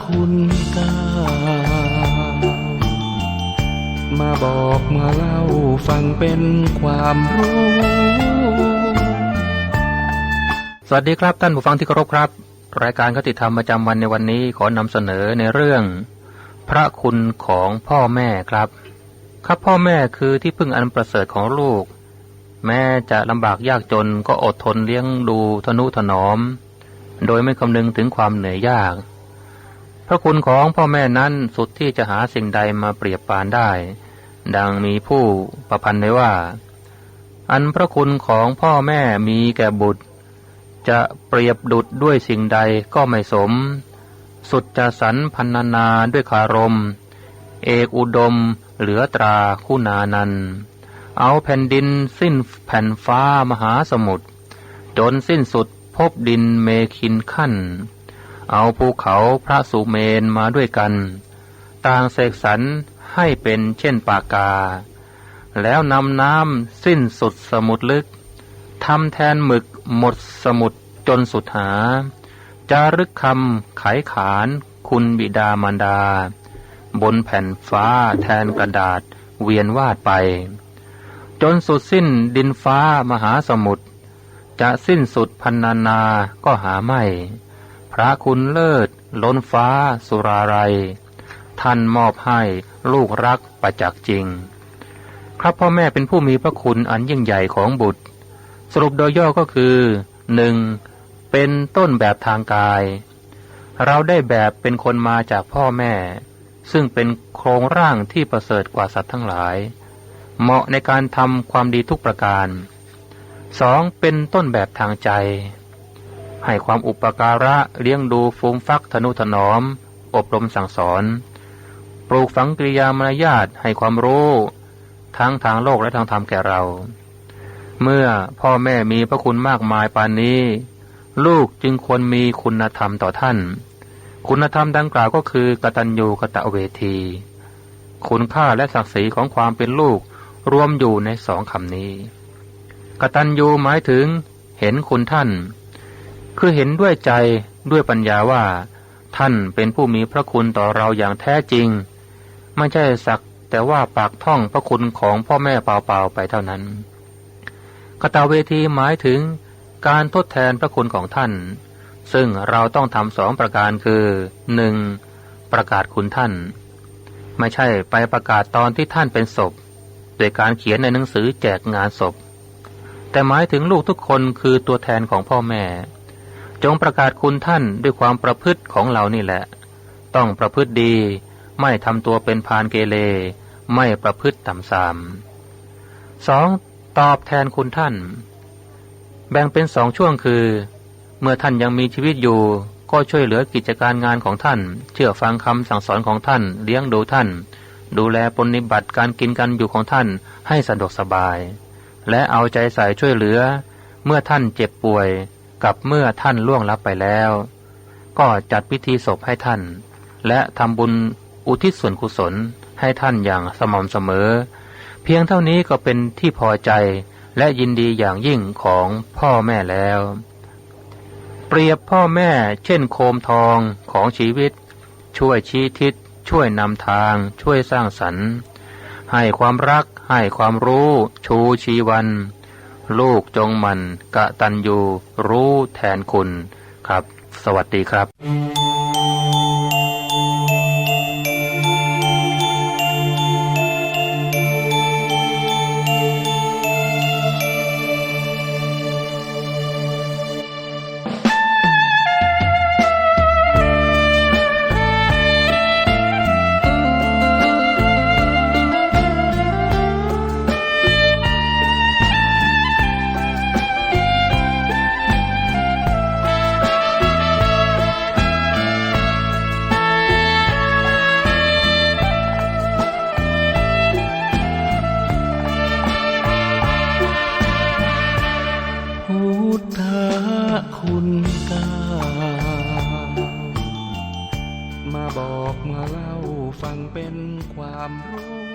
คุณเก้ามาบอกมาเล่าฟังเป็นความรู้สวัสดีครับท่านผู้ฟังที่เคารพครับรายการคติธรรมประจำวันในวันนี้ขอนำเสนอในเรื่องพระคุณของพ่อแม่ครับพ่อแม่คือที่พึ่งอันประเสริฐของลูกแม้จะลำบากยากจนก็อดทนเลี้ยงดูทนุถนอมโดยไม่คำนึงถึงความเหนื่อยยากพระคุณของพ่อแม่นั้นสุดที่จะหาสิ่งใดมาเปรียบปานได้ดังมีผู้ประพันธ์ไว้ว่าอันพระคุณของพ่อแม่มีแก่บุตรจะเปรียบดุจด้วยสิ่งใดก็ไม่สมสุดจะสรรพรรณนาด้วยคารมเอกอุดมเหลือตราคุณานันท์เอาแผ่นดินสิ้นแผ่นฟ้ามหาสมุทรจนสิ้นสุดพบดินเมขินขั้นเอาภูเขาพระสุเมนมาด้วยกันต่างเสกสรรให้เป็นเช่นปากกาแล้วนำน้ำสิ้นสุดสมุทรลึกทำแทนหมึกหมดสมุทรจนสุดหาจารึกคำไขขานคุณบิดามารดาบนแผ่นฟ้าแทนกระดาษเวียนวาดไปจนสุดสิ้นดินฟ้ามหาสมุทรจะสิ้นสุดพรรณนาก็หาไม่พระคุณเลิศล้นฟ้าสุรารัยท่านมอบให้ลูกรักประจักษ์จริงครับพ่อแม่เป็นผู้มีพระคุณอันยิ่งใหญ่ของบุตรสรุปโดยย่อก็คือ 1. เป็นต้นแบบทางกายเราได้แบบเป็นคนมาจากพ่อแม่ซึ่งเป็นโครงร่างที่ประเสริฐกว่าสัตว์ทั้งหลายเหมาะในการทำความดีทุกประการ 2. เป็นต้นแบบทางใจให้ความอุปการะเลี้ยงดูฟูมฟักทนุถนอมอบรมสั่งสอนปลูกฝังกิริยามารยาทให้ความรู้ทั้งทางโลกและทางธรรมแก่เราเมื่อพ่อแม่มีพระคุณมากมายปานนี้ลูกจึงควรมีคุณธรรมต่อท่านคุณธรรมดังกล่าวก็คือกตัญญูกตเวทีคุณค่าและศักดิ์ศรีของความเป็นลูกรวมอยู่ในสองคำนี้กตัญญูหมายถึงเห็นคุณท่านคือเห็นด้วยใจด้วยปัญญาว่าท่านเป็นผู้มีพระคุณต่อเราอย่างแท้จริงไม่ใช่สักแต่ว่าปากท่องพระคุณของพ่อแม่เปล่าๆไปเท่านั้นกตเวทีหมายถึงการทดแทนพระคุณของท่านซึ่งเราต้องทำ2ประการคือ 1. ประกาศคุณท่านไม่ใช่ไปประกาศตอนที่ท่านเป็นศพโดยการเขียนในหนังสือแจกงานศพแต่หมายถึงลูกทุกคนคือตัวแทนของพ่อแม่จงประกาศคุณท่านด้วยความประพฤติของเรานี่แหละต้องประพฤติดีไม่ทำตัวเป็นพาลเกเรไม่ประพฤติต่ำทราม 2. ตอบแทนคุณท่านแบ่งเป็น2ช่วงคือเมื่อท่านยังมีชีวิตอยู่ก็ช่วยเหลือกิจการงานของท่านเชื่อฟังคำสั่งสอนของท่านเลี้ยงดูท่านดูแลปฏิบัติการกินการอยู่ของท่านให้สะดวกสบายและเอาใจใส่ช่วยเหลือเมื่อท่านเจ็บป่วยกับเมื่อท่านล่วงลับไปแล้วก็จัดพิธีศพให้ท่านและทำบุญอุทิศส่วนกุศลให้ท่านอย่างสม่ำเสมอเพียงเท่านี้ก็เป็นที่พอใจและยินดีอย่างยิ่งของพ่อแม่แล้วเปรียบพ่อแม่เช่นโคมทองของชีวิตช่วยชี้ทิศช่วยนำทางช่วยสร้างสรรค์ให้ความรักให้ความรู้ชูชีวันลูกจงหมั่นกตัญญูรู้แทนคุณครับสวัสดีครับคุณเก้ามาบอกมาเล่าฟังเป็นความรู้